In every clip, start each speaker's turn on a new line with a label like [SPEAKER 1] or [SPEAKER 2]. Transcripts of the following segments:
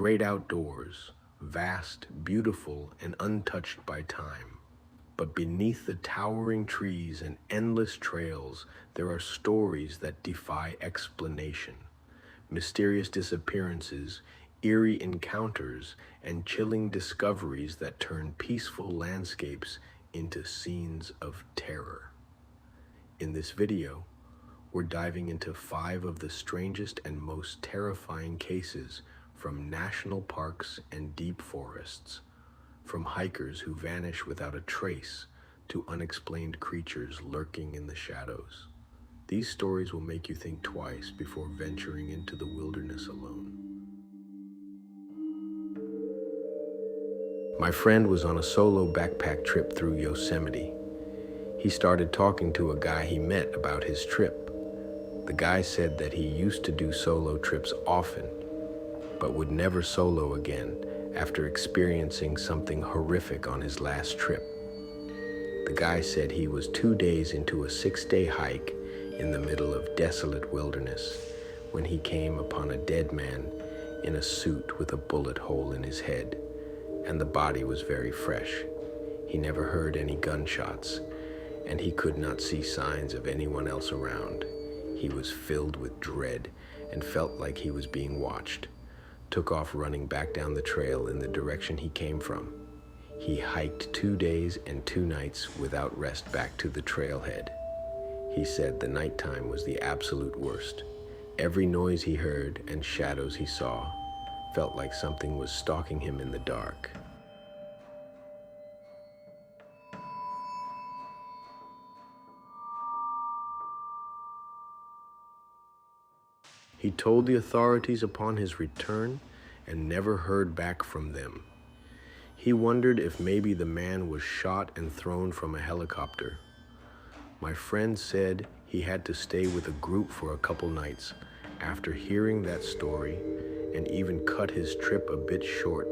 [SPEAKER 1] great outdoors, vast, beautiful, and untouched by time. But beneath the towering trees and endless trails, there are stories that defy explanation. Mysterious disappearances, eerie encounters, and chilling discoveries that turn peaceful landscapes into scenes of terror. In this video, we're diving into 5 of the strangest and most terrifying cases from national parks and deep forests, from hikers who vanish without a trace to unexplained creatures lurking in the shadows. These stories will make you think twice before venturing into the wilderness alone. My friend was on a solo backpack trip through Yosemite. He started talking to a guy he met about his trip. The guy said that he used to do solo trips often, but would never solo again after experiencing something horrific on his last trip. The guy said he was 2 days into a 6-day hike in the middle of desolate wilderness when he came upon a dead man in a suit with a bullet hole in his head, and the body was very fresh. He never heard any gunshots, and he could not see signs of anyone else around. He was filled with dread and felt like he was being watched. Took off running back down the trail in the direction he came from. He hiked 2 days and 2 nights without rest back to the trailhead. He said the nighttime was the absolute worst. Every noise he heard and shadows he saw felt like something was stalking him in the dark. He told the authorities upon his return and never heard back from them. He wondered if maybe the man was shot and thrown from a helicopter. My friend said he had to stay with a group for a couple nights after hearing that story, and even cut his trip a bit short,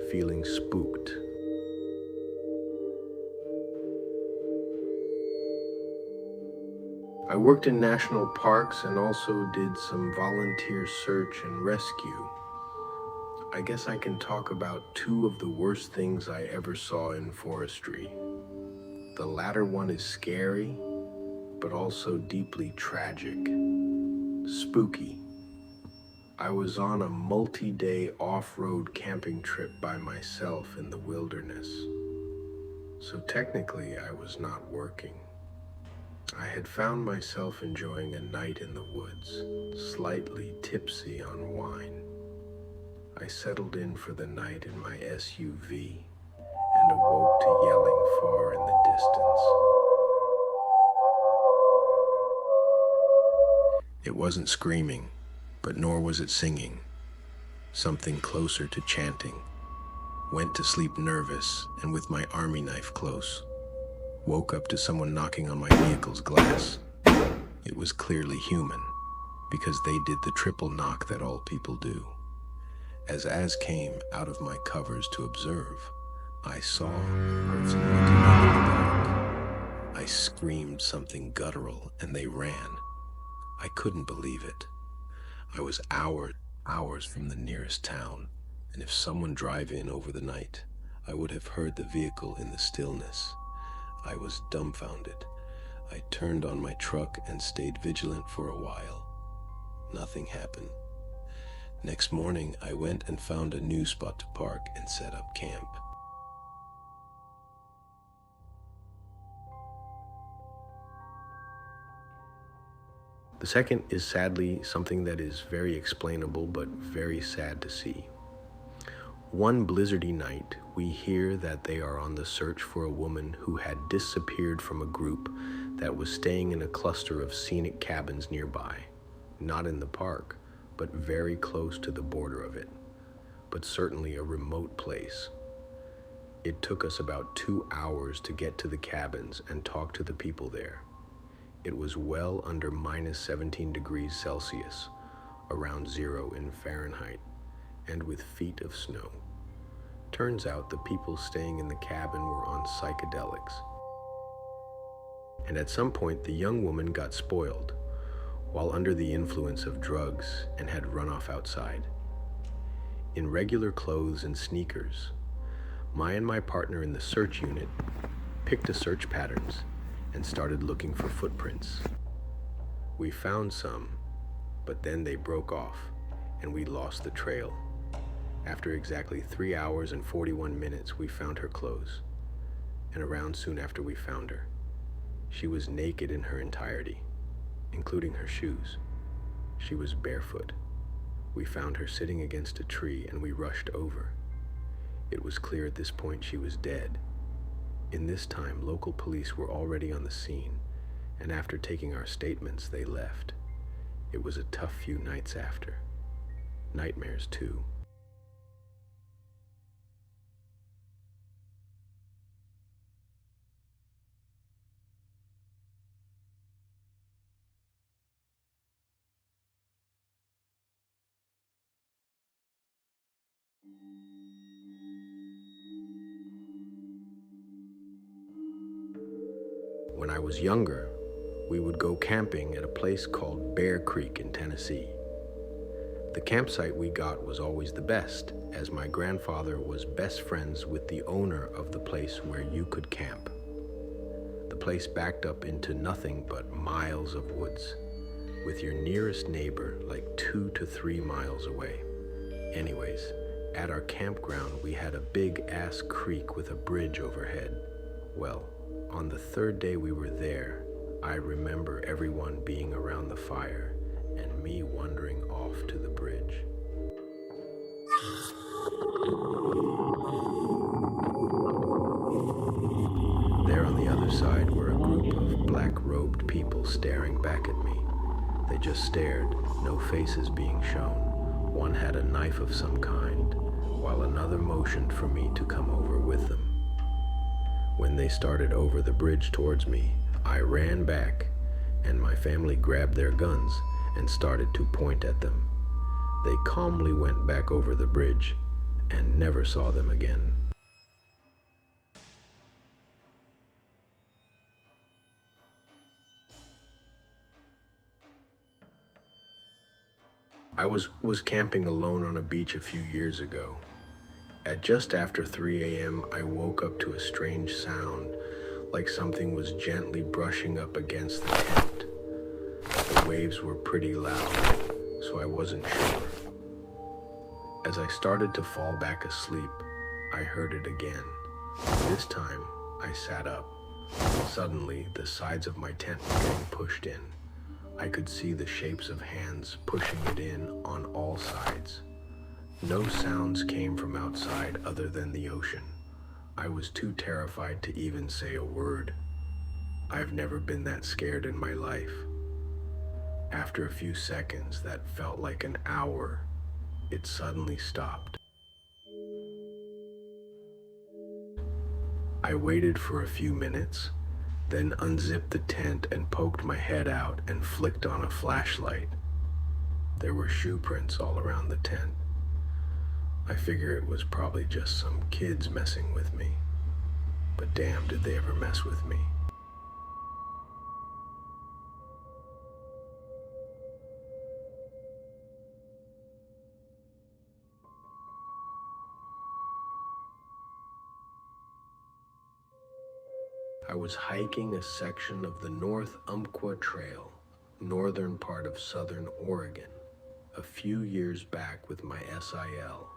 [SPEAKER 1] feeling spooked. I worked in national parks and also did some volunteer search and rescue. I guess I can talk about 2 of the worst things I ever saw in forestry. The latter one is scary, but also deeply tragic. Spooky. I was on a multi-day off-road camping trip by myself in the wilderness. So technically I was not working. I had found myself enjoying a night in the woods, slightly tipsy on wine. I settled in for the night in my SUV and awoke to yelling far in the distance. It wasn't screaming, but nor was it singing. Something closer to chanting. Went to sleep nervous and with my army knife close. Woke up to someone knocking on my vehicle's glass. It was clearly human, because they did the triple knock that all people do. As came out of my covers to observe, I saw a person looking in the dark. I screamed something guttural and they ran. I couldn't believe it. I was hours from the nearest town, and if someone drove in over the night, I would have heard the vehicle in the stillness. I was dumbfounded. I turned on my truck and stayed vigilant for a while. Nothing happened. Next morning, I went and found a new spot to park and set up camp. The second is sadly something that is very explainable but very sad to see. One blizzardy night, we hear that they are on the search for a woman who had disappeared from a group that was staying in a cluster of scenic cabins nearby, not in the park, but very close to the border of it, but certainly a remote place. It took us about 2 hours to get to the cabins and talk to the people there. It was well under minus 17 degrees Celsius, around 0 in Fahrenheit, and with feet of snow. Turns out the people staying in the cabin were on psychedelics. And at some point, the young woman got spoiled while under the influence of drugs and had run off outside. in regular clothes and sneakers. And my partner in the search unit picked a search patterns and started looking for footprints. We found some, but then they broke off and we lost the trail. After exactly 3 hours and 41 minutes, we found her clothes. And around soon after we found her, she was naked in her entirety, including her shoes. She was barefoot. We found her sitting against a tree and we rushed over. It was clear at this point she was dead. In this time, local police were already on the scene, and after taking our statements, they left. It was a tough few nights after. Nightmares, too. When I was younger, we would go camping at a place called Bear Creek in Tennessee. The campsite we got was always the best, as my grandfather was best friends with the owner of the place where you could camp. The place backed up into nothing but miles of woods, with your nearest neighbor like 2 to 3 miles away. Anyways, at our campground we had a big-ass creek with a bridge overhead. Well, on the third day we were there, I remember everyone being around the fire and me wandering off to the bridge. There on the other side were a group of black-robed people staring back at me. They just stared, no faces being shown. One had a knife of some kind, while another motioned for me to come over with them. When they started over the bridge towards me, I ran back, and my family grabbed their guns and started to point at them. They calmly went back over the bridge and never saw them again. I was camping alone on a beach a few years ago. At just after 3 a.m., I woke up to a strange sound, like something was gently brushing up against the tent. The waves were pretty loud, so I wasn't sure. As I started to fall back asleep, I heard it again. This time, I sat up. Suddenly, the sides of my tent were getting pushed in. I could see the shapes of hands pushing it in on all sides. No sounds came from outside other than the ocean. I was too terrified to even say a word. I've never been that scared in my life. After a few seconds that felt like an hour, it suddenly stopped. I waited for a few minutes, then unzipped the tent and poked my head out and flicked on a flashlight. There were shoe prints all around the tent. I figure it was probably just some kids messing with me. But damn, did they ever mess with me. I was hiking a section of the North Umpqua Trail, northern part of southern Oregon, a few years back with my SIL.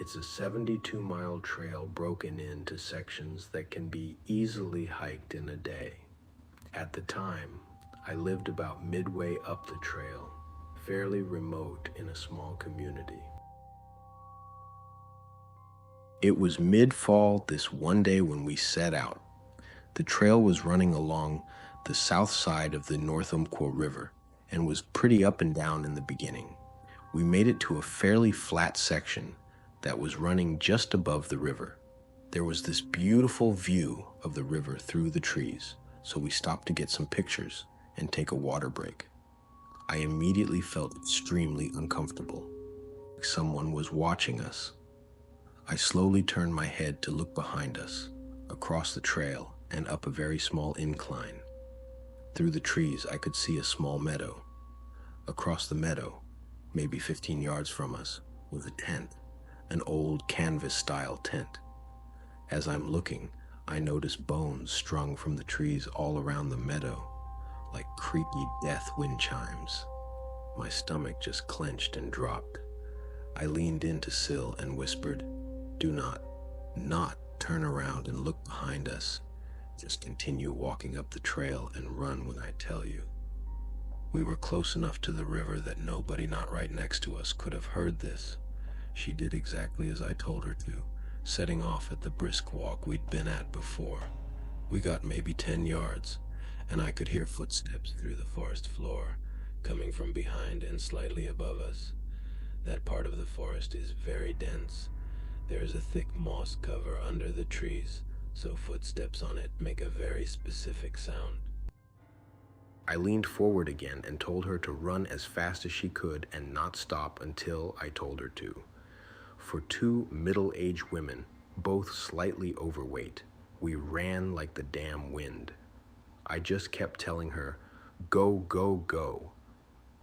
[SPEAKER 1] It's a 72-mile trail broken into sections that can be easily hiked in a day. At the time, I lived about midway up the trail, fairly remote in a small community. It was mid-fall this one day when we set out. The trail was running along the south side of the North Umpqua River and was pretty up and down in the beginning. We made it to a fairly flat section that was running just above the river. There was this beautiful view of the river through the trees, so we stopped to get some pictures and take a water break. I immediately felt extremely uncomfortable, like someone was watching us. I slowly turned my head to look behind us, across the trail and up a very small incline. Through the trees, I could see a small meadow. Across the meadow, maybe 15 yards from us, was a tent. an old canvas-style tent. As I'm looking, I notice bones strung from the trees all around the meadow, like creaky death wind chimes. My stomach just clenched and dropped. I leaned in to Syl and whispered, "Do not turn around and look behind us. Just continue walking up the trail and run when I tell you." We were close enough to the river that nobody not right next to us could have heard this. She did exactly as I told her to, setting off at the brisk walk we'd been at before. We got maybe 10 yards, and I could hear footsteps through the forest floor, coming from behind and slightly above us. That part of the forest is very dense. There is a thick moss cover under the trees, so footsteps on it make a very specific sound. I leaned forward again and told her to run as fast as she could and not stop until I told her to. For two middle-aged women, both slightly overweight, we ran like the damn wind. I just kept telling her, "Go, go, go."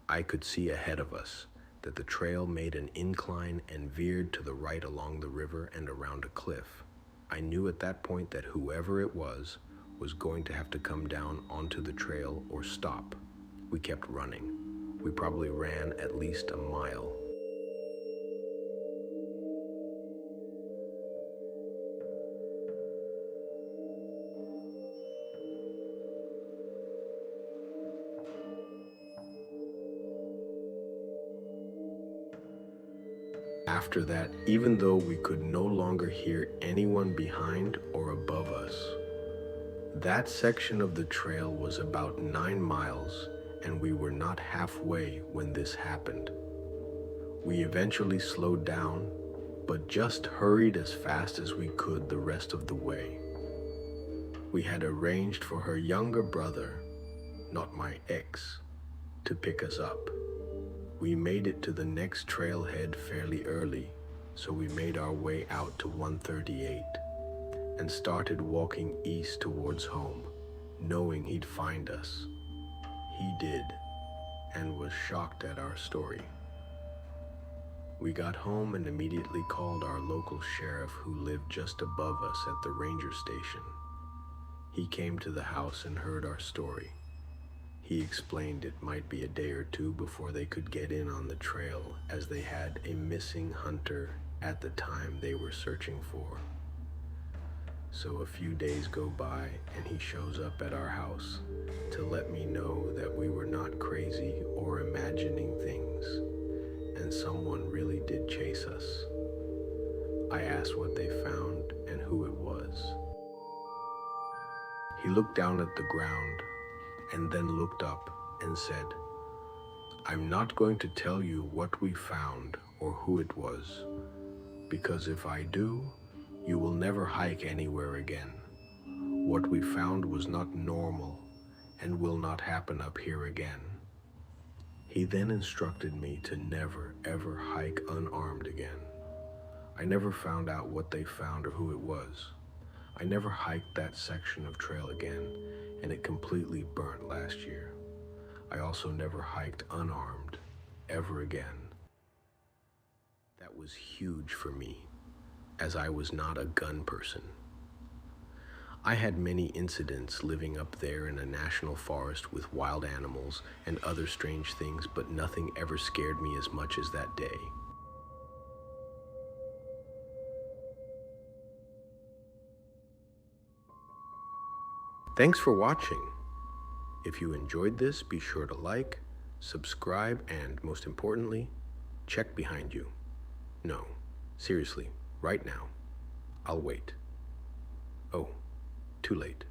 [SPEAKER 1] I could see ahead of us that the trail made an incline and veered to the right along the river and around a cliff. I knew at that point that whoever it was going to have to come down onto the trail or stop. We kept running. We probably ran at least a mile. After that, even though we could no longer hear anyone behind or above us, that section of the trail was about 9 miles, and we were not halfway when this happened. We eventually slowed down, but just hurried as fast as we could the rest of the way. We had arranged for her younger brother, not my ex, to pick us up. We made it to the next trailhead fairly early, so we made our way out to 138 and started walking east towards home, knowing he'd find us. He did, and was shocked at our story. We got home and immediately called our local sheriff, who lived just above us at the ranger station. He came to the house and heard our story. He explained it might be a day or two before they could get in on the trail, as they had a missing hunter at the time they were searching for. So a few days go by and he shows up at our house to let me know that we were not crazy or imagining things, and someone really did chase us. I asked what they found and who it was. He looked down at the ground and then looked up and said, "I'm not going to tell you what we found or who it was, because if I do, you will never hike anywhere again. What we found was not normal and will not happen up here again." He then instructed me to never, ever hike unarmed again. I never found out what they found or who it was. I never hiked that section of trail again, and it completely burnt last year. I also never hiked unarmed ever again. That was huge for me, as I was not a gun person. I had many incidents living up there in a national forest with wild animals and other strange things, but nothing ever scared me as much as that day. Thanks for watching. If you enjoyed this, be sure to like, subscribe, and most importantly, check behind you. No, seriously, right now. I'll wait. Oh, too late.